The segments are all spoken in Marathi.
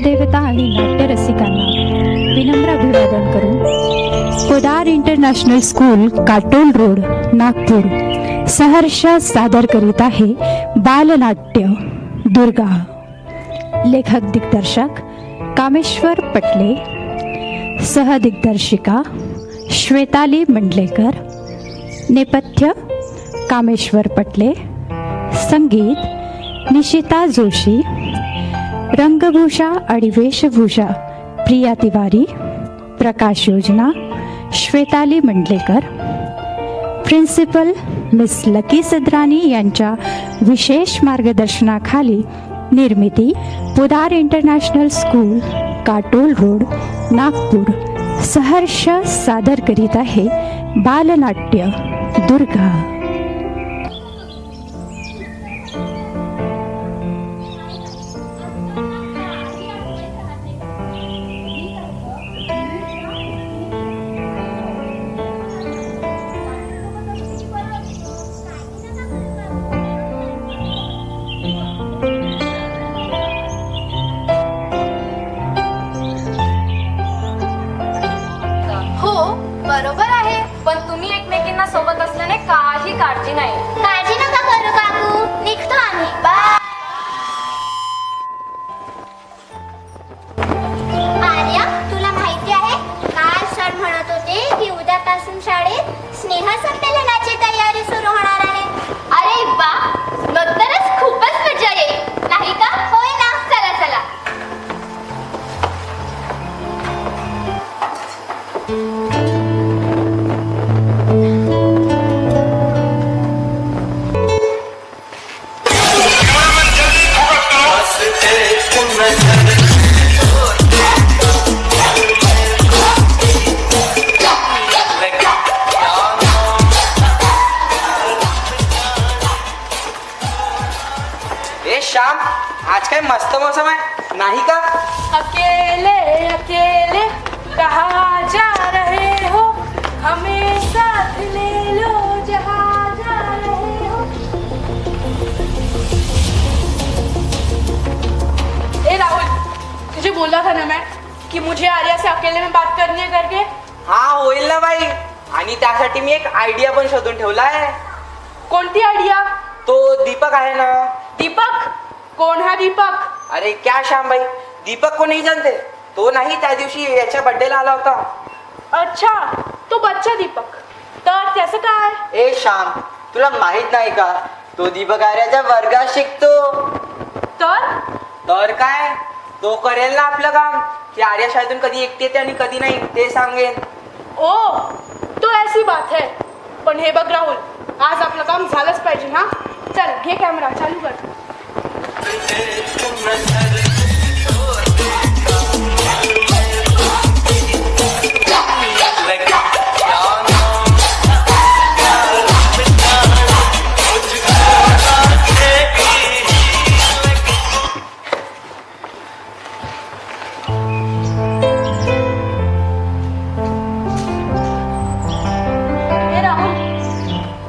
नाट्यदेवता आणि नाट्यरसिकांना विनम्र अभिवादन करून Podar international school Katol road Nagpur सहर्ष सादर करीत आहे बालनाट्य दुर्गा. लेखक दिग्दर्शक कामेश्वर पटले, सहदिग्दर्शिका श्वेताली मंडलेकर, नेपथ्य कामेश्वर पटले, संगीत निशिता जोशी, रंगभूषा आणि वेशभूषा प्रिया तिवारी, प्रकाश योजना श्वेताली मंडलेकर, प्रिन्सिपल मिस लकी सद्रानी यांच्या विशेष मार्गदर्शनाखाली निर्मिती Podar international school Katol road Nagpur सहर्ष सादर करीत आहे बालनाट्य दुर्गा. बरोबर आहे, पण तुम्ही एकमेकींना सोबत असल्याने काही काळजी नाही. काळजी नका करू काकू, निघतो आम्ही. बाय. आर्या, तुला माहिती आहे काल सर म्हणत होते की उद्यापासून शाळेत स्नेहसंमेलनाची तयारी सुरू होणार आहे. अरे वा, मग तरच खूपच मजा येईल नाही का? होय ना. चला चला. श्याम, आज काय मस्त मौसम आहे नाही का? अकेले अकेले कहाँ जा रहे हो, हमें साथ ले लो जहाँ जा रहे हो. ए राहुल, तुझे बोला था ना मैं कि मुझे आर्या से अकेले में बात करनी है करके. हाँ होईल ना बाई, आणि त्यासाठी मी एक आयडिया पण शोधून ठेवला आहे. कोणती आयडिया? तो दीपक आहे ना. दीपक? कौन है दीपक? अरे क्या श्याम भाई, दीपक को नहीं जानते? तो नाही त्या दिवशी याच्या बर्थडेला आला होता. अच्छा, तो बच्चा दीपक. तर त्याचं काय? ए श्याम, तुला माहित नाही का, तो दीपक आर्याच्या वर्गात शिकतो. तर काय, तो करेल ना आपलं काम, की आर्या शाळेतून कधी एकटी येते आणि कधी नाही ते सांगेल. ओ, तो ऐसी बात है. पण हे बघ राहुल, आज आपलं काम झालंच पाहिजे ना. चल घे कॅमेरा, चालू कर.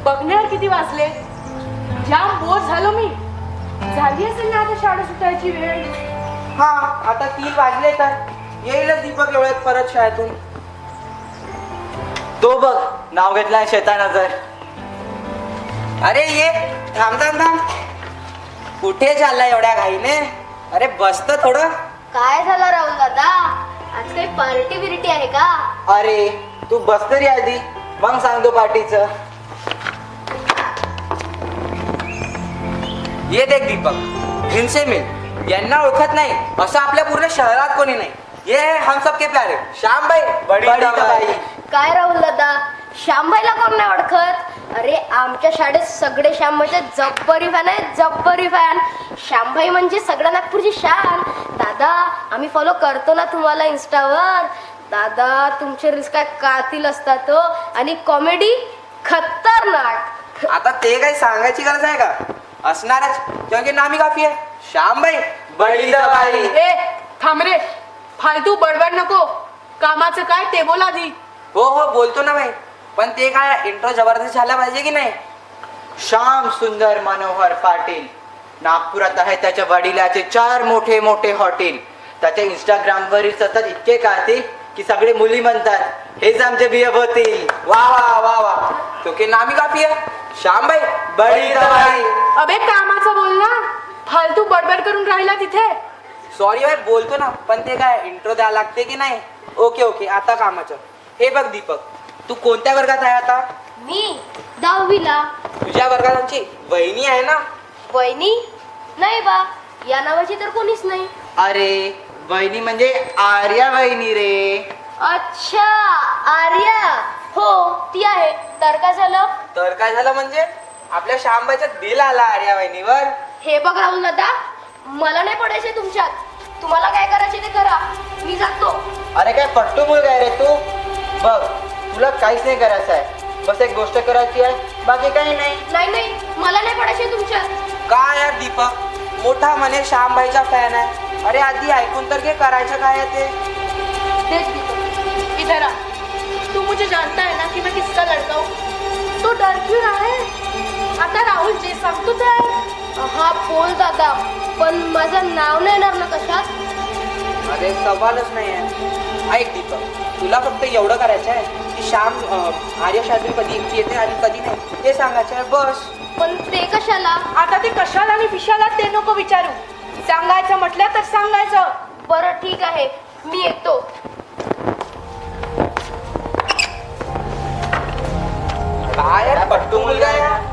बघण्यावर किती वाजले? जाम बोर झालो मी. झाली असेल ना आता शाळा सुटायची वेळ. हा, आता 3 वाजले तर येईलच दीपक एवढ्यात परत शाळेतून. तो बघ, नाव घेतलाय शैतानाचं. अरे ये, थांब थांब थांब. कुठे चाललाय एवढ्या घाईने? अरे बसत थोडं. काय झालं राहुल दादा, आज काही पार्टी बिर्टी आहे का? अरे तू बस तरी आधी, मग सांगतो पार्टीचं. ये देख दीपक, इनसे मिल. यांना ओळखत नाही असं आपल्या पूर्ण शहरात कोणी नाही. ये हम सबके प्यारे श्याम भाई बडी बाई. काय राहुल दादा, श्यामभाईला कोण नाही ओळखत? अरे आमच्या शाळेत सगळे श्यामभाईचे जब्बरी फॅन आहेत, जब्बरी फॅन. श्यामभाई म्हणजे सगळ्या नागपूरची शान. दादा, आम्ही फॉलो करतो ना तुम्हाला इन्स्टावर. दादा, तुमचे रील्स काय कातील असतात हो, आणि कॉमेडी खतरनाक. आता ते काही सांगायची गरज आहे का? असणारच, क्योंकि नामी काफी आहे. श्याम भाई बडी बाई. ए थांब रे, फालतू बडबड नको. कामाचं काय ते बोल आधी. हो हो बोलतो ना भाई, पण ते काय इंट्रो जबरदस्त झाला पाहिजे की नाही? श्याम सुंदर मनोहर पाटील नागपुरात आहे. त्याच्या वडिलाचे 4 मोठे मोठे हॉटेल. त्याच्या इंस्टाग्रामवरील सतत इतके काढतील की सगळे मुली म्हणतात हेच आमचे बियब होतील. वाह वाह वाह वाह, तो के नामी काफी है. श्याम भाई बडी दवाई. अबे कामाचं बोल ना, फालतू बडबड करून राहिला तिथे. सॉरी भाई बोलतो ना, पण ते काय इंट्रो द्यायला लागते की नाही. ओके ओके, आता कामाचं. हे बघ दीपक, तू कोणत्या वर्गात आहे आता? मी 10वीला. तुझ्या वर्गात आमची वहिनी आहे ना. वहिनी? नाही बा, या नावाची तर कोणीच नाही. अरे वहिनी म्हणजे आर्या वहिनी रे. अच्छा, आर्या. हो ती आहे. तर काय झालं? तर काय झालं म्हणजे आपल्या श्यामबाईचा दिल आला आर्या वहिनीवर. हे बघ राहुल दादा, मला नाही पडायचे तुमच्यात. तुम्हाला काय करायचे ते करा, मी जातो. अरे काय पट्टू मुलगा आहे रे तू. बघ तुला काहीच नाही करायचं आहे, बस एक गोष्ट करायची आहे, बाकी काही नाही. नाही नाही, मला नाही पडायचे तुमच्यात. काय यार दीपक, मोठा म्हणे श्यामबाईचा फॅन आहे. अरे आधी ऐकून तर घे, करायचं काय आहे ते. देख दीपक, इधर आ. तू मुझे जानता है ना कि मैं किसका लड़का हूँ. तो डर क्यों रहा है? आता राहुल जे सांगतो ते आहे. हा बोल दादा, पण माझं नाव नाही येणार ना कशात? अरे सवालच नाही आहे. ऐक दीपक, तुला फक्त एवढं करायचं आहे की श्याम आर्या शास्त्री कधी एकटी येते आणि कधी नाही ते सांगायचं आहे बस. पण ते कशाला? आता ते कशाला आणि विशाला ते नको विचारू. सांगायचं म्हटलं तर सांगायचं. बरं ठीक आहे, मी येतो. काय यार पट्टू मुलगा आहे.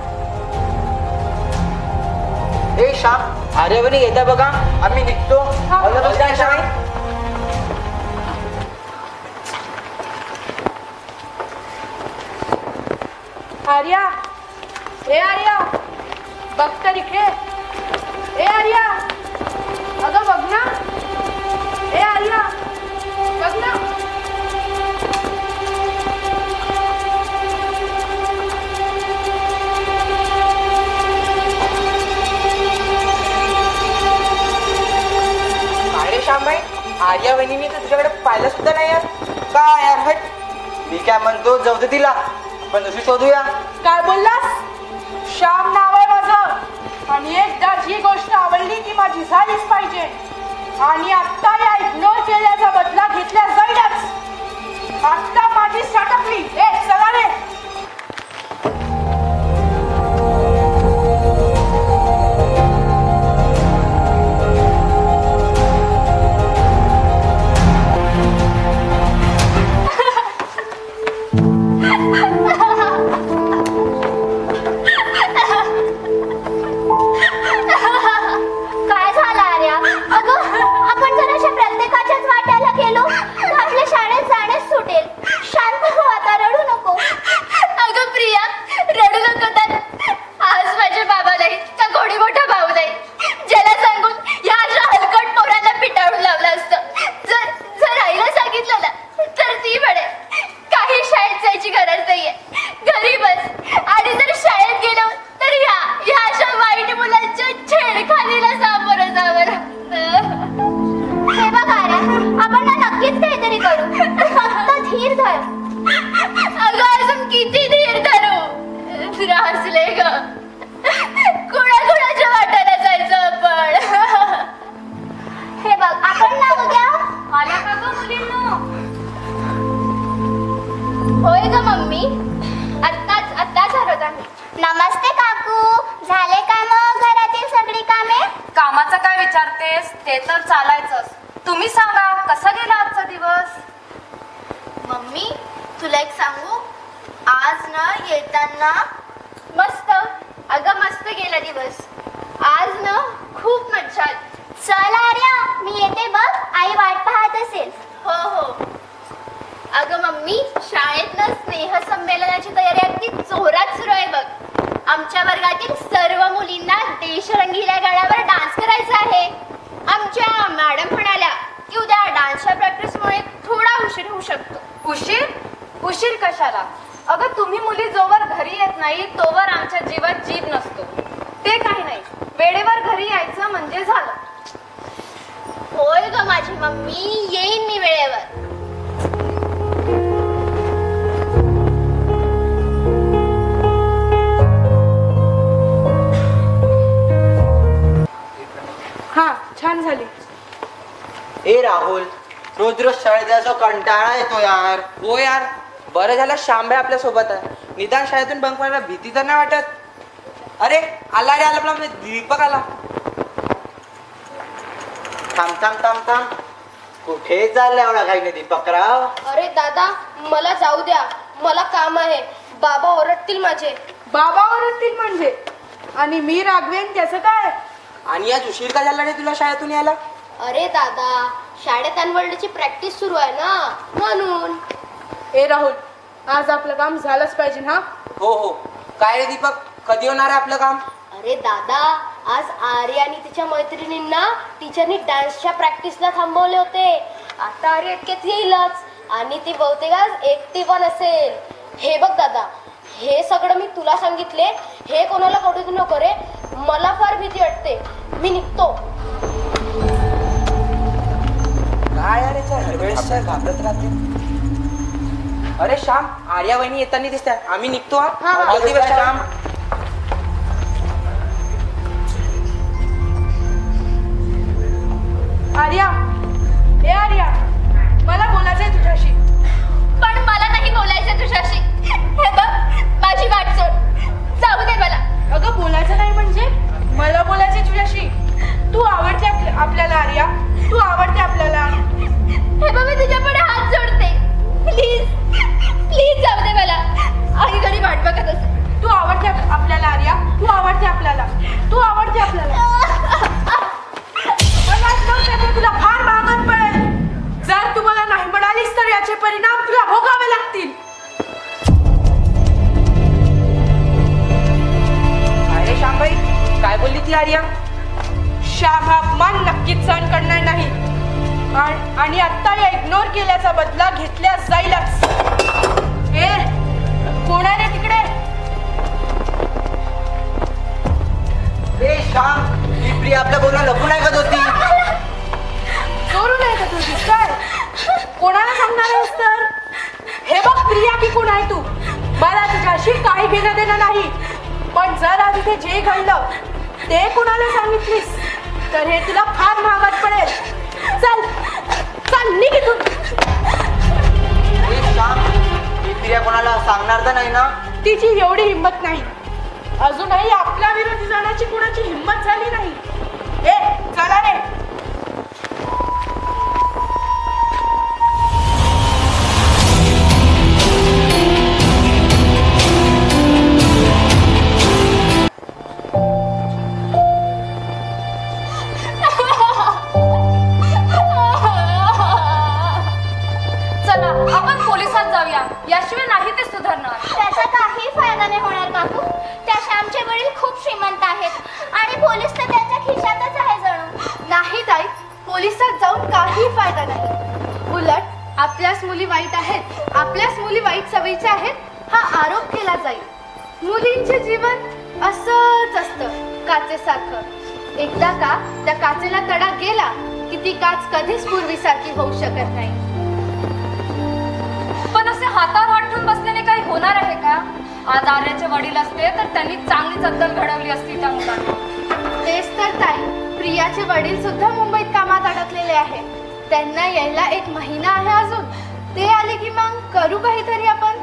हे श्याम, आर्या वहिनी येता बघा, आम्ही निघतो. All the best, Shyam. Arya, ए आर्या, बघ तर इकडे. ए आर्या, अगं बघ ना. ए आर्या, बघ ना. काय रे श्यामबाई, आर्या वहिनीने तर तुझ्याकडे पाहिलं सुद्धा नाही यार. काय यार हट. मी काय म्हणतो, जाऊ दे तिला, पण दुसरी शोधूया. काय बोललास? श्याम नाव आहे माझं, आणि एकदाच ही गोष्ट आवडली की माझी झालीच पाहिजे. आणि आत्ता या इग्नोर केल्याचा बदला घेतला जाईलच. आत्ता माझी सटकली. ए चला रे. काय झालं आर्या? अगं आपण जर अशा प्रत्येकाच्याच वाट्याला गेलो तर आपल्या शाळेत जाणेच सुटेल. शांत हो आता, रडू नको. अगं प्रिया, रडू नको तर. आज माझ्या बाबाला का गोडी मोठा भाऊ नाही, ज्याला सांगून या अशा हलकट पोरांना पिटाळून लावलं असतं. जर जर आईला सांगितलं ना तर ती म्हणे काही शाळेत जायची गरज नाहीये, घरी बस. आणि जर शाळेत गेलो तर या अशा वाईट मुलांच्या छेडखानीला सामोरं जावं लागतं. हे बघ आर्या, आपण ना नक्कीच काहीतरी करू. फक्त धीर धर. अगं अजून किती धीर धरू. त्रासले ग. कुणाकुणाच्या वाट्याला जायचं आपण. हे बघ, आपण ना उद्या. आल्या का ग मुलींनो? होय ग मम्मी, आत्ताच आलोत आम्ही. नमस्ते काकू. झाले काय मग घरातील सगळी कामे? कामाचं काय विचारतेस, ते तर चालायचंच. तुम्ही सांगा कसा गेला आजचा दिवस? मम्मी, तुला एक सांगू? आज ना येताना मस्त. अगं मस्त गेला दिवस. आज ना खूप मज्जा आली. चल आर्या, मी येते बघ. आई वाट पाहत असेल. हो हो. अगं मम्मी, शाळेत ना स्नेह संमेलनाची तयारी अगदी जोरात सुरू आहे बघ. आमच्या वर्गातील सर्व मुलींना देशरंगील्या गाण्यावर डान्स करायचा आहे. आमच्या मॅडम म्हणाल्या की उद्या डान्सच्या प्रॅक्टिसमुळे थोडा उशीर होऊ शकतो. उशीर? उशीर कशाला? अगं तुम्ही मुली जोवर घरी येत नाही तोवर आमच्या जीवात जीव नसतो. ते काही नाही, वेळेवर घरी यायचं म्हणजे झालं. होय ग माझी मम्मी, येईन मी वेळेवर. हा, छान झाली. ए ए राहुल, रोज रोज शाळेत जायचा कंटाळा येतो यार. हो यार, बरं झालं शांभे आपल्या सोबत आहे. निदान शाळेतून बंक मारायला भीती तर नाही वाटत. अरे आला रे, आला आपला दीपक आला. थांब थांब थांब थांब, कुठे चाललाय एवढा घाईने दीपकराव? अरे दादा, मला जाऊ द्या, मला काम आहे. बाबा ओरडतील माझे. बाबा ओरडतील म्हणजे? आणि मी रागवेन त्याचं काय? आणि आज उशीर का झाला रे तुला शाळेतून यायला? अरे दादा, शाळेत अॅन्युअल प्रॅक्टिस सुरू आहे ना, म्हणून. ए राहुल, आज आपलं काम झालंच पाहिजे ना? हो हो. काय रे दीपक, कधी होणार आहे आपलं काम? अरे दादा, आज आर्या आणि तिच्या मैत्रिणींना टीचरनी डान्सच्या प्रॅक्टिसला थांबवले होते. आता आर्या इतक्यात येईलच आणि ती बहुतेक आज एकटी पण असेल. हे बघ दादा, हे सगळं मी तुला सांगितले, हे कोणाला कळू नको रे. मला फार भीती वाटते, मी निघतो. काय अरे हरवेळेस घाबरत राहते. अरे श्याम, आर्या वहिनी येताना दिसतात. आम्ही निघतो. हा, हा. जल्दी बस श्याम. आर्या, ए आर्या, मला बोलायचंय तुझ्याशी. पण मला नाही बोलायचं तुझ्याशी. हे बघ, माझी वाट सोड, जाऊ दे मला. अगं बोलायचं नाही म्हणजे? मला बोलायचंय तुझ्याशी. तू आवडते आपल्याला आर्या, तू आवडते आपल्याला. हे बघ, मी तुझ्यापुढे हात जोडते. प्लीज प्लीज जाऊ दे मला. आई घरी वाट बघत असेल. तू आवडते आपल्याला आर्या, तू आवडते आपल्याला, तू आवडते आपल्याला. तुला फार महागात पडेल. जर तू मला नाही म्हणालीस तर याचे परिणाम तुला भोगावे लागतील. काय रे श्याम भाई, काय बोलली ती आर्या? श्याम हा अपमान नक्कीच सहन करणार नाही आणि आता या इग्नोर केल्याचा बदला घेतल्या जाईलच. ए, कोण आहे रे तिकडे? ए श्याम, ही प्रिया आपल्या बोलणं लपून ऐकत होती. चोरून आहे का तुझी काय? कोणाला सांगणार आहेस तर? हे बघ प्रिया, की कोण आहे तू? मला तुझ्याशी काही घेणं देणं नाही. पण जर आज इथे जे घडलं ते कोणाला सांगितलीस तर हे तुला फार महागात पडेल. चल चल, निघ इथून. ए श्याम, ही प्रिया कोणाला सांगणार तर नाही ना? तिची एवढी हिंमत नाही. अजूनही आपल्या विरोधी जाण्याची कोणाची हिंमत झाली नाही. ए चला रे. चला आपण पोलिसात जाऊया, याशिवाय नाही ते सुधारणार. त्याचा काही फायदा नाही होणार काकू. त्या श्यामचे वडील खूप श्रीमंत आहेत आणि पोलीस तर त्याच्या खिशातच आहे जणू. नाही ताई, पोलिसात जाऊन काही फायदा नाही. उलट आपल्याच मुली वाईट आहेत, आपल्याच मुली वाईट सवयीच्या आहेत हा आरोप केला जाईल. मुलींचे जीवन असंच असतं काचेसारखं. एकदा का त्या काचेला तडा गेला की ती काच कधीच पूर्वीसारखी होऊ शकत नाही. पण असे हातावर हात ठेवून बसल्याने काही होणार आहे का? आज आर्याचे वडील असते तर त्यांनी चांगली अद्दल घडवली असती त्या मुलांना. तेच तर ताई, प्रियाचे वडील सुद्धा मुंबईत कामात अडकलेले आहे. त्यांना यायला 1 महिना आहे अजून. ते आले की मग करू काहीतरी आपण.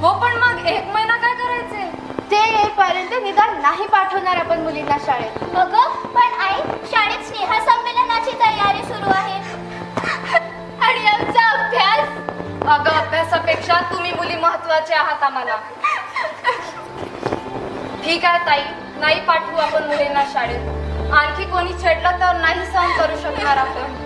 हो, पण मग 1 महिना काय करायचे? ते येईपर्यंत निदान नाही पाठवणार आपण मुलींना शाळेत. अगं, पण आई, शाळेत स्नेह संमेलनाची तयारी सुरू आहे आणि आमचा अभ्यास. अगं, अभ्यासापेक्षा तुम्ही मुली महत्वाचे आहात आम्हाला. ठीक आहे ताई, नाही पाठवू आपण मुलींना शाळेत. आणखी कोणी छेडलं तर नाही सहन करू शकणार आपण.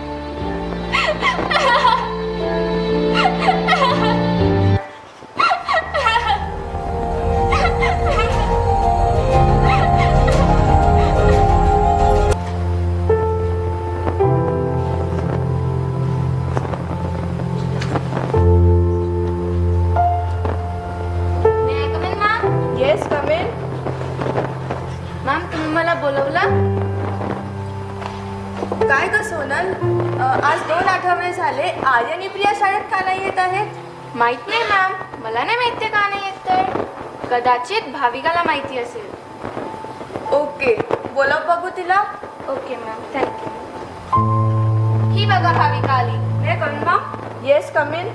Yes, come in. मॅम, तुम्ही मला बोलवलं? काय ग सोनल, आज 2 आठवडे झाले आर्य आणि प्रिया शाळेत का नाही येत आहेत? माहित नाही मॅम, मला नाही माहिती का नाही येत तर. कदाचित भाविकाला माहिती असेल. ओके, बोलव बघू तिला. Okay ma'am, thank you. ही ती बघा भाविका आली. हे कमी मॅम. Yes cumin.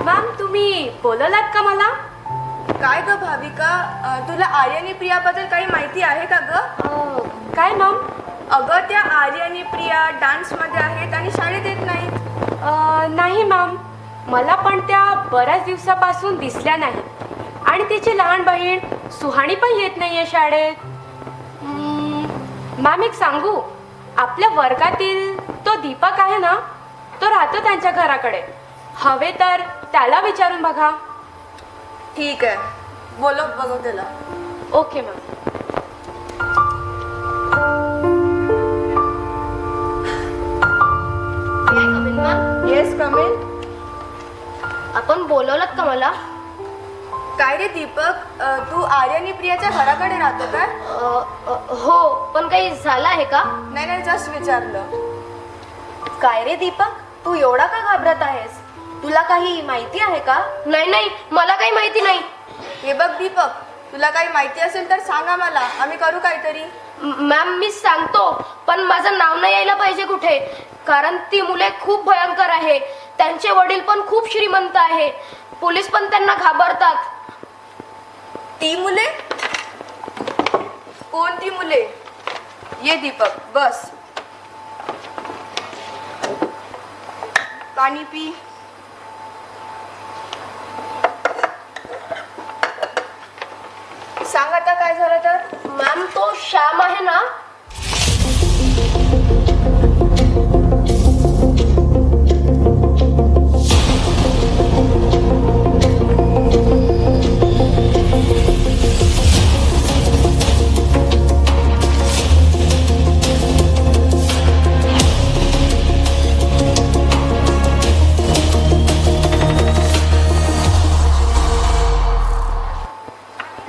मॅम तुम्ही बोलवलात का मला? काय ग भाविका, तुला आर्य आणि प्रियाबद्दल काही माहिती आहे का ग? काय मॅम? अगं त्या आर्य आणि प्रिया डान्समध्ये आहेत आणि शाळेत येत नाहीत. नाही मॅम, मला पण त्या बऱ्याच दिवसापासून दिसल्या नाहीत आणि तिची लहान बहीण सुहाणी पण येत नाहीये शाळेत. मॅम एक सांगू, आपल्या वर्गातील तो दीपक आहे ना, तो राहतो त्यांच्या घराकडे. हवे तर त्याला विचारून बघा. ठीक आहे, बघू त्याला. Okay ma'am. Yes come in. आपण बोलवलं का मला? काय रे दीपक, तू आर्य आणि प्रियाच्या घराकडे राहतो का? हो, पण काही झालं आहे का? नाही, जस्ट विचारलं. काय रे दीपक, तू एवढा का घाबरत आहेस? तुला काही माहिती आहे का? नाही, मला काही माहिती नाही. हे बघ दीपक, तुला काही माहिती असेल तर सांगा मला, आम्ही करू काहीतरी. मॅम मी सांगतो, पण माझं नाव नाही यायला पाहिजे कुठे, कारण ती मुले खूप भयंकर आहे. त्यांचे वडील पण खूप श्रीमंत आहे. पोलीस पण त्यांना घाबरतात. ती मुले? कोणती मुले? ये दीपक, बस. पाणी पी. सांग आता काय झालं तर. मॅम तो श्याम आहे ना,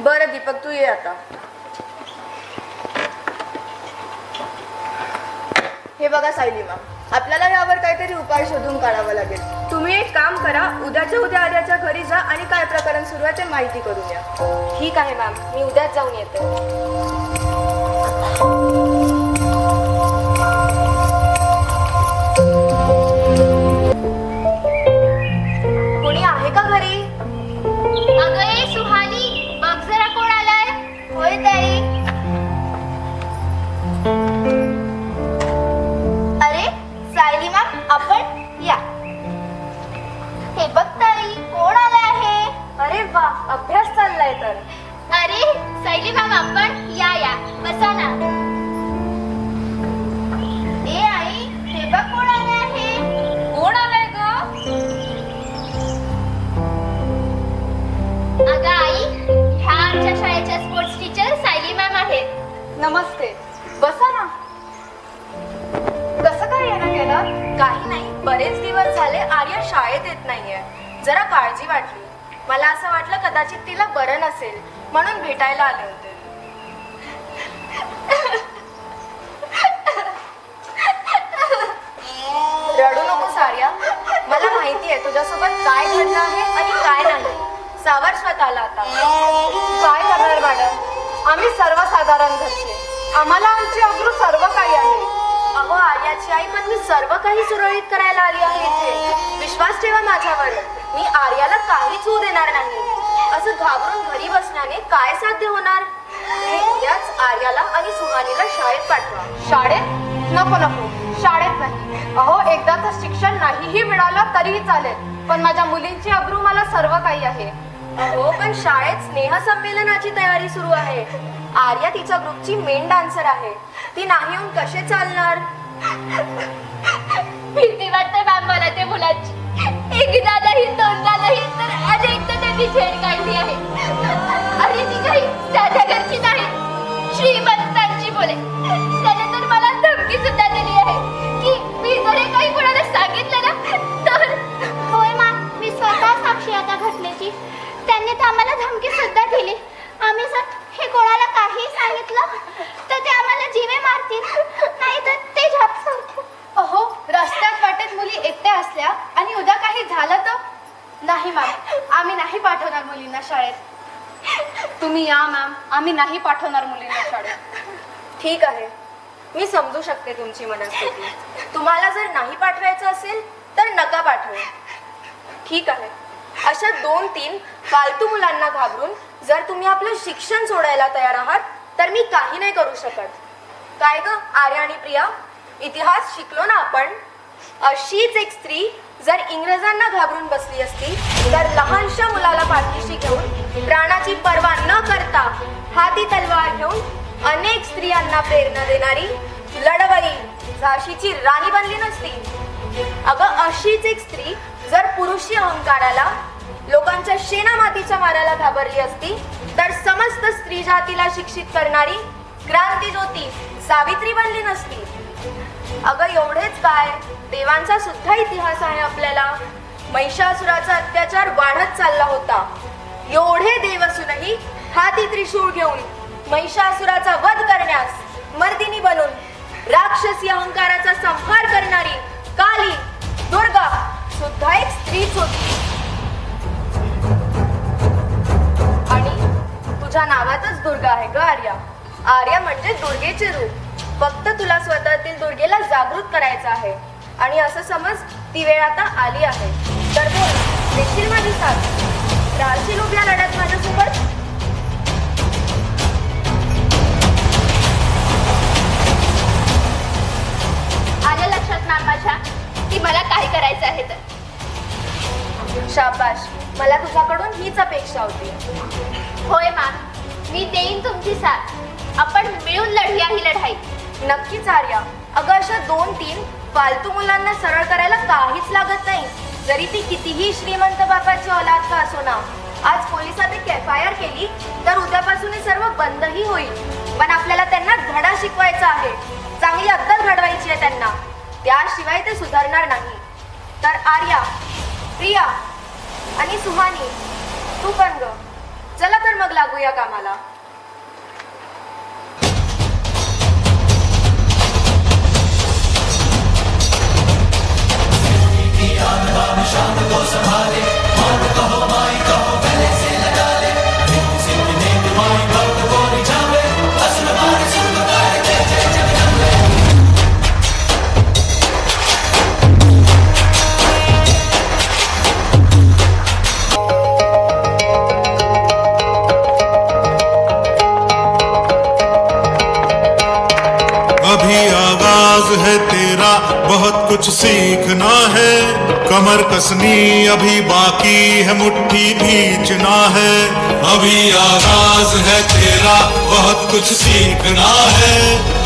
बरं दीपक, तू ये आता. हे बघा सायली मॅम, आपल्याला यावर काहीतरी उपाय शोधून काढावा लागेल. तुम्ही एक काम करा, उद्याच्या उद्या आर्याच्या घरी जा आणि काय प्रकरण सुरू आहे ते माहिती करून या. ठीक आहे मॅम, मी उद्याच जाऊन येते. कोणी आहे का घरी? अगं ए सुहानी, बघ जरा कोण आलाय. होय ताई. अरे सायली मॅम, आपण या. हे बघ ताई, कोण आलं आहे. अरे वा, अभ्यास चाललाय तर. अरे सायली मॅम, आपण या बसा ना. ए आई, हे बघ कोण आलं आहे. कोण आलाय ग? अगं आई, ह्या आमच्या शाळेच्या स्पोर्ट्स टीचर सायली मॅम आहेत. नमस्ते, बसा ना. कसं काय येणं केलं? काही नाही, बरेच दिवस झाले आर्या शाळेत येत नाहीये. जरा काळजी वाटली. मला असं वाटलं कदाचित तिला बरं नसेल म्हणून भेटायला आले होते. रडू नकोस आर्या, मला माहिती आहे तुझ्यासोबत काय घडलं आहे आणि काय नाही. सावर स्वतःला आता. काय करणार मॅडम, आम्ही सर्वसाधारण घरचे, आम्हाला आमची अब्रू सर्व काही आहे. अहो आर्याची आई, पण मी सर्व काही सुरळीत करायला आली आहे इथे. विश्वास ठेवा माझ्यावर, मी आर्याला काहीच होऊ देणार नाही. असं घाबरून घरी बसण्याने काय साध्य होणार? उद्याच आर्याला आणि सुहानीला शाळेत पाठवा. शाळेत? नको, शाळेत नाही. अहो एकदाच शिक्षण नाहीही मिळालं तरीही चालेल, पण माझ्या मुलींची अब्रू मला सर्व काही आहे. हो, पण शाळेत स्नेहसंमेलनाची तयारी सुरू आहे. आर्या तिच्या ग्रुपची मेन डान्सर आहे. ती नाही येऊन कसे चालणार? भीती वाटते मॅम मला ते मुलांची. एकदा नाही, दोनदा नाही, तर अनेकदा त्यांनी छेड काढली आहे. अरे ती काही साध्या घरची नाही, श्रीमंतांची मुले. त्याने तर मला धमकी सुद्धा दिली आहे की मी जर हे काही कोणाला सांगितलं ना तर. होय मॅम, मी स्वतः साक्षी आता घटनेची. त्यांनी तर आम्हाला धमकी सुद्धा दिली. आम्ही जर हे कोणाला काही सांगितलं तर ते आम्हाला जीवे मारतील, नाही तर ते झापतील. अहो, रस्त्यात वाटेत मुली एकट्या असल्या आणि उद्या काही झालं तर? नाही मॅम, आम्ही नाही पाठवणार मुलींना शाळेत. तुम्ही या मॅम, आम्ही नाही पाठवणार मुलींना शाळेत. ठीक आहे, मी समजू शकते तुमची मनस्थिती. तुम्हाला जर नाही पाठवायचं असेल तर नका पाठवू. ठीक आहे. अशा 2-3 फालतू मुलांना घाबरून जर तुम्ही आपलं शिक्षण सोडायला तयार आहात तर मी काही नाही करू शकत. काय ग आर्या आणि प्रिया, इतिहास शिकलो ना आपण. अशीच एक स्त्री जर इंग्रजांना घाबरून बसली असती तर लहानशा मुलाला पाठीशी घेऊन प्राणाची पर्वा न करता हाती तलवार घेऊन अनेक स्त्रियांना प्रेरणा देणारी लढवई झाशीची राणी बनली नसती. अगं अशीच एक स्त्री जर पुरुषी अहंकाराला, लोकांच्या शेणामातीच्या माराला घाबरली असती तर समस्त स्त्री जातीला शिक्षित करणारी क्रांतीज्योती सावित्री बनली नसती. अगं एवढेच काय, देवांचा सुद्धा इतिहास आहे आपल्याला. महिषासुराचा अत्याचार वाढत चालला होता. एवढे देव असूनही हाती त्रिशूळ घेऊन महिषासुराचा वध करण्यास मर्दिनी बनून राक्षसी अहंकाराचा संहार करणारी काली, दुर्गा सुद्धा एक स्त्रीच होती. आणि तुझ्या नावातच दुर्गा आहे ग आर्या. आर्या म्हणजे दुर्गेचे रूप. फक्त तुला स्वतःतील दुर्गेला जागृत करायचं आहे. आणि असं समज ती वेळ आता आली आहे. तर बोल, देशील माझी साथ? राहशील उभ्या लढ्यात माझ्यासोबत? आलं लक्षात मॅम माझ्या की मला काय करायचं आहे तर. शाबाश, मला तुझ्याकडून हीच अपेक्षा होती. होय मॅम, मी देईन तुमची साथ. आपण मिळून लढूया ही लढाई. नक्कीच आर्या. अगं अशा 2-3 फालतू मुलांना सरळ करायला काहीच लागत नाही, जरी ती कितीही श्रीमंत बापाची औलाद का असो ना. आज पोलिसात एक FIR केली तर उद्यापासून हे सर्व बंदही होईल. पण आपल्याला त्यांना धडा शिकवायचा आहे, चांगली अद्दल घडवायची आहे त्यांना. त्याशिवाय ते सुधारणार नाही. तर आर्या, प्रिया आणि सुहानी, तू पण ग. चला तर मग लागूया कामाला. है तेरा बहुत कुछ सीखना है, कमर कसनी अभी बाकी है, मुट्ठी भींचना है। अभी आगाज है तेरा बहुत कुछ सीखना है,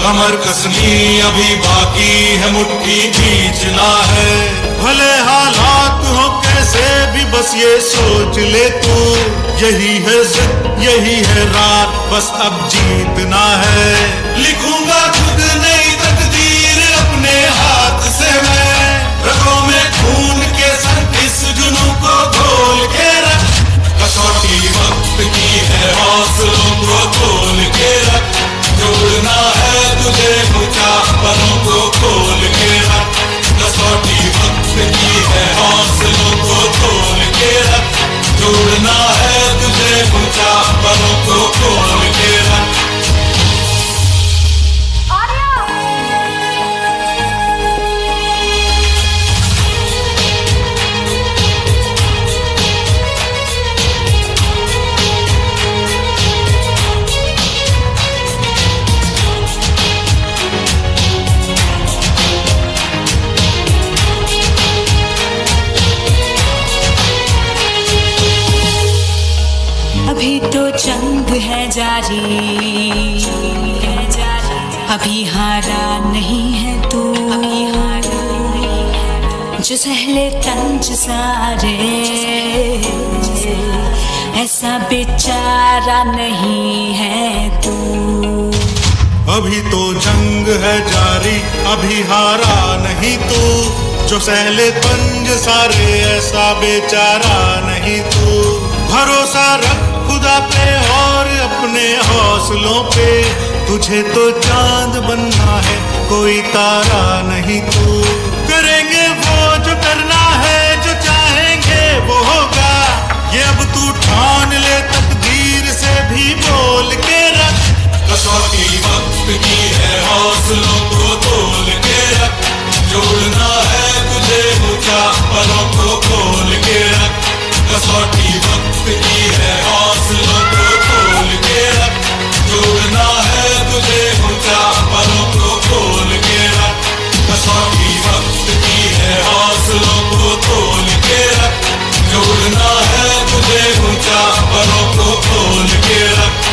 कमर कसनी अभी बाकी है, मुट्ठी भींचना है। भले हालात हो कैसे भी बस ये सोच ले तू, यही है जिद यही है रात, बस अब जीतना है। लिखूंगा खुद नई तकदीर अपने हाथ से मैं, रगों में खून के संग इस जुनून को घोल के रख। कसौटी वक्त की है हौसलों को खोल के रख, जोड़ना है तुझे ऊंचा पलों को खोल के रख। कसौटी वक्त की है हौसलों को खोल के रख, जोड़ना है तुझे ऊंचा पलों को खोल के रख। अभी तो जंग है जारी, अभी हारा नहीं है तू, जो सहले तंज सारे ऐसा बेचारा नहीं है तू। अभी तो जंग है जारी, अभी हारा नहीं तू, जो सहले तंज सारे ऐसा बेचारा नहीं तू। भरोसा रख खुदा पे और अपने हौसलों पे, तुझे तो चांद बनना है कोई तारा नहीं तू। करेंगे वो जो करना है, जो चाहेंगे वो होगा, ये अब तू ठान ले तकदीर से भी बोल के रख। कसौटी वक्त की है हौसलों को खोल के रख, कसौटी वक्त की है हौसलों को खोल के रख, जोड़ना है तुझे ऊंचा पलों को खोल के रख, कसौटी वक्त की है हौसलों को खोल के रख, जोड़ना है तुझे ऊंचा पलों को खोल के रख।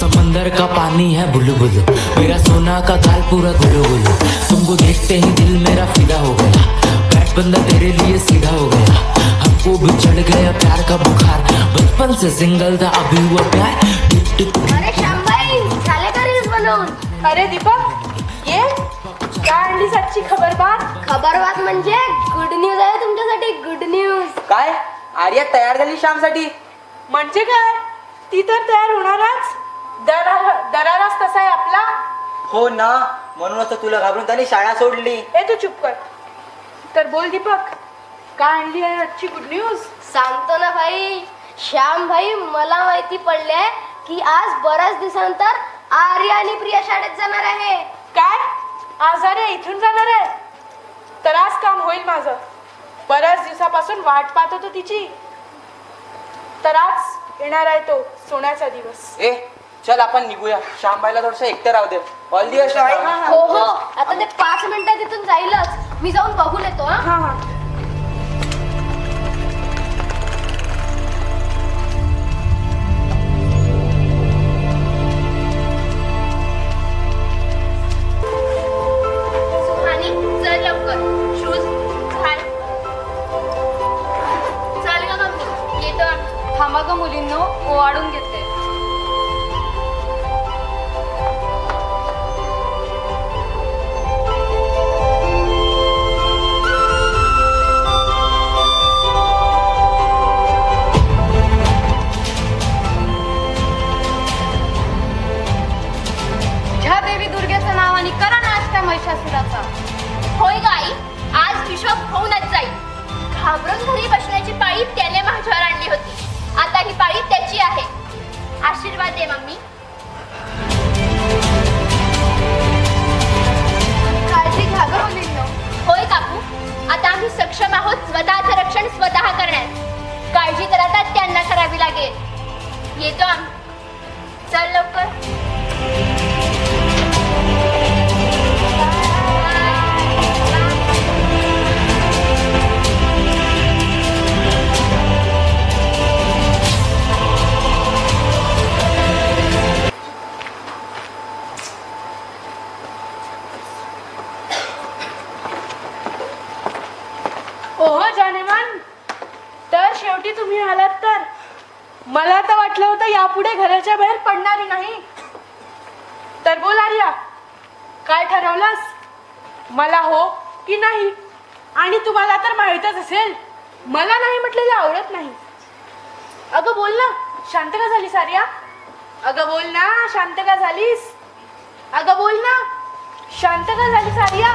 समंदर का पानी है बुलु बुलु, मेरा सोना का गाल पूरा गुलु गुलु, तुमको देखते ही दिल मेरा फिदा हो गया, बैठ बंदा तेरे लिए सीधा हो गया, हमको भी चढ़ गया प्यार का बुखार, बचपन से सिंगल था अभी हुआ प्यार। अरे श्याम भाई झाले का रील्स बनवून? अरे दीपक ये काय आणलीस आजची खबर म्हणजे गुड न्यूज आहे तुमच्यासाठी, गुड न्यूज. काय आर्या तयार झाली श्यामसाठी? म्हणजे काय, ती तर तयार होणारच, दराराच तसा आहे आपला. हो ना, म्हणूनच तर तुला घाबरून त्याने शाळा सोडली. ए तू चुप कर. तर बोल दीपक, काय आणली आहे आजची गुड न्यूज? सांगतो ना भाई. श्याम भाई मला माहिती पडले की आज बऱ्याच दिवसानंतर आर्या आणि प्रिया शाळेत जाणार आहे. काय आज आर्या इथून जाणार आहे? तर आज काम होईल माझं. बऱ्याच दिवसापासून वाट पाहत होतो तिची. तर आज येणार आहे तो सोन्याचा दिवस. ए चल आपण निघूया, श्यामबाईला थोडस एकटं राहू दे. All the best. हो हो, आता ते 5 मिनिटात तिथून जाईलच. मी जाऊन बघून येतो. हा हा. सुहानी चल लवकर, शूज घाल. चल ग मम्मी येतो. थांबा ग मुलींनो, ओवाळून घेते. घ्या देवी दुर्गेचं नाव आणि करा नाश त्या महिषासुराचा. होय गाई, आज हिशोब होऊनच जाईल. घाबरून घरी बसण्याची पाळी त्याने माझ्यावर आणली होती. आता ही पाळी त्याची आहे. आशीर्वाद दे मम्मी. काळजी घ्या ग मुलींनो. होय काकू, आता आम्ही सक्षम आहोत स्वतःचं रक्षण स्वतः करण्यास. काळजी तर आता त्यांना करावी लागेल. येतो आम्ही. चल लवकर. ओहो जानेमान, तर शेवटी तुम्ही आलात. तर मला तर वाटलं होतं यापुढे घराच्या बाहेर पडणारी नाही. तर बोल आर्या, काय ठरवलंस? मला हो की नाही? आणि तुम्हाला तर माहीतच असेल, मला नाही म्हटलेलं आवडत नाही. अगं बोल ना, शांत का झालीस आर्या? अगं बोल ना, शांत का झालीस? अगं बोल ना, शांत का झालीस आर्या?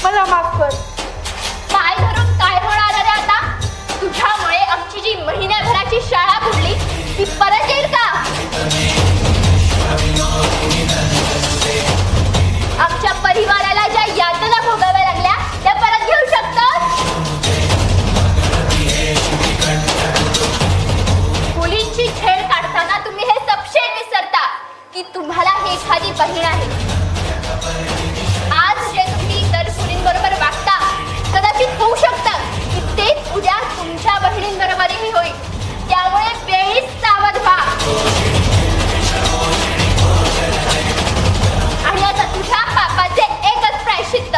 मला की तुम्हाला ही एखादी बहीण आहे. आज जे तुम्ही इतर मुलींबरोबर वागता कदाचित होऊ शकतं की तेच उद्या तुमच्या बहिणींबरोबरही होईल. त्यामुळे वेळीच सावध व्हा. आणि आता तुझ्या पापाचे एकच प्रायश्चित्त,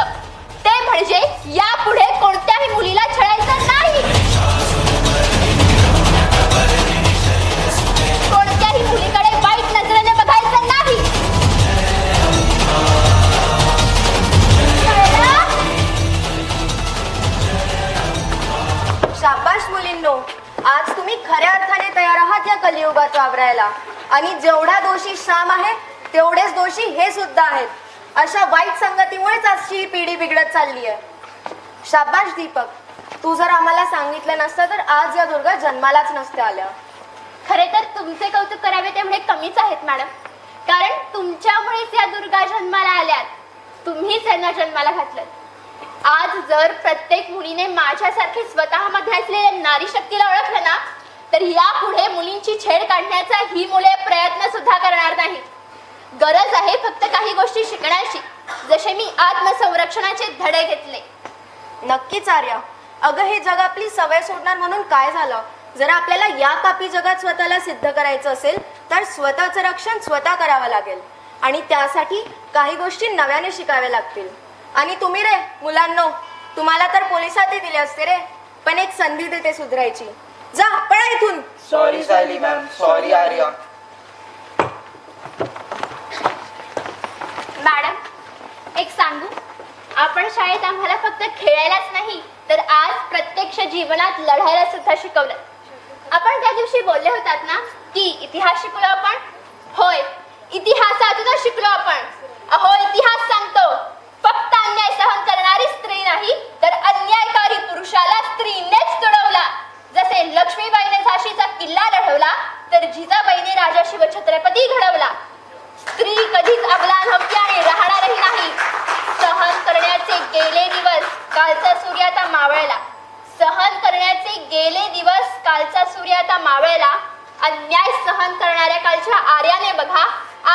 ते म्हणजे यापुढे कोणत्याही मुलीला छळायचं नाही. कोणत्याही मुलीकडे वाईट नजरेने बघायचं नाही. शाबास मुलींनो, आज तुम्ही खऱ्या अर्थाने तयार आहात या कलियुगात वावरायला. आणि जेवढा दोषी श्याम आहे तेवढेच दोषी हे सुद्धा आहेत. अशा वाईट संगतीमुळेच आजची ही पिढी बिघडत चालली आहे. शाबास दीपक, तू जर आम्हाला सांगितलं नसतं तर आज या दुर्गा जन्मालाच नसत्या आल्या. खरे तर तुमचे कौतुक करावे तेवढे कमीच आहेत मॅडम, कारण तुमच्यामुळेच या दुर्गा जन्माला आल्यात. तुम्हीच यांना जन्माला घातलं. आज जर प्रत्येक मुलीने माझ्यासारखे स्वतःमध्ये असलेल्या नारी शक्तीला ओळखलं ना, तर यापुढे मुलींची छेड काढण्याचा ही मुले प्रयत्न सुद्धा करणार नाहीत. गरज आहे फक्त काही गोष्टी शिकण्याची, जसे मी आत्मसंरक्षणाचे धडे घेतले. नक्कीच आर्या. अगं, हे जग आपली सवय सोडणार म्हणून काय झालं? जर आपल्याला या पापी जगात स्वतःला सिद्ध करायचं असेल तर स्वतःचं रक्षण स्वतः करावं लागेल. आणि त्यासाठी काही गोष्टी नव्याने शिकाव्या लागतील. आणि तुम्ही रे मुलांनो, तुम्हाला तर पोलिसातही दिले असते रे, पण एक संधी देते सुधरायची. जा पळा इथून. Sorry Sayali ma'am, sorry Arya. Madam, एक सांगू, आपण शाळेत आम्हाला फक्त खेळायलाच नाही तर आज प्रत्यक्ष जीवनात लढायला सुद्धा शिकवलं. आपण त्या दिवशी बोलले होतात ना की इतिहास शिकलो आपण. होय, इतिहासातूनच शिकलो आपण. अहो, इतिहास सांगतो फक्त अन्याय सहन करणारी स्त्री नाही तर अन्यायकारी पुरुषाला स्त्रीनेच तुडवला. जसे लक्ष्मीबाईने झाशीचा किल्ला लढवला तर जिजाबाईने राजा शिवछत्रपती घडवला. स्त्री कधीच अबला नव्हती आणि राहणारही नाही. सहन करण्याचे गेले दिवस, कालचा सूर्य आता मावळला. सहन करण्याचे गेले दिवस, कालचा सूर्य आता मावळला. अन्याय सहन करणाऱ्या कालच्या आर्याने बघा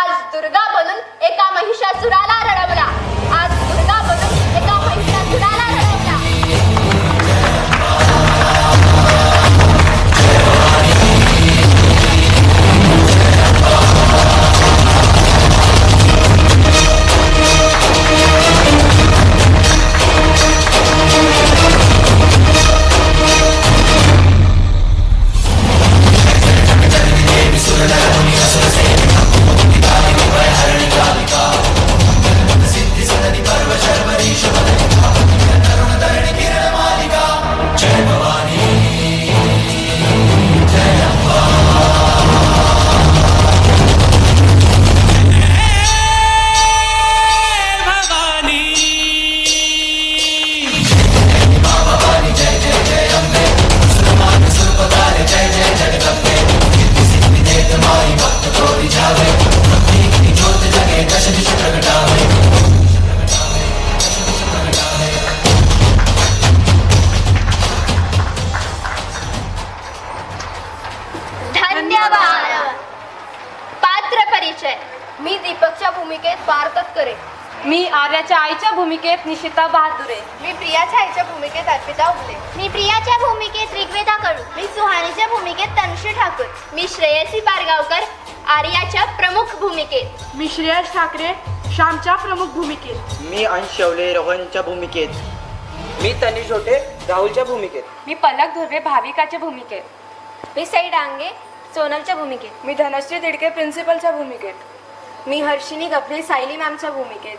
आज दुर्गा बनून एका महिषासुराला रडवला. आज दुर्गा बनून एका महिषासुराला रडवला. मी दीपकच्या भूमिकेत बारकत करे. मी आर्याच्या आईच्या भूमिकेत निशिता बहादुरे. मी प्रियाच्या आईच्या भूमिकेत अर्पिता उगले. मी प्रियाच्या भूमिकेत ऋग्वेदा कडू. मी सुहानीच्या भूमिकेत तनुश्री ठाकूर. मी श्रेयसी पारगावकर आर्याच्या प्रमुख भूमिकेत. मी श्रेयस ठाकरे श्यामच्या प्रमुख भूमिकेत. मी अंश शेवले रोहनच्या भूमिकेत. मी तनिष होते राहुलच्या भूमिकेत. मी पलक धुर्वे भाविकाच्या भूमिकेत. मी सई डांगे सोनलच्या भूमिकेत. मी धनश्री दिडके प्रिन्सिपलच्या भूमिकेत. मी हर्षिनी गफरे सायली मॅमच्या भूमिकेत.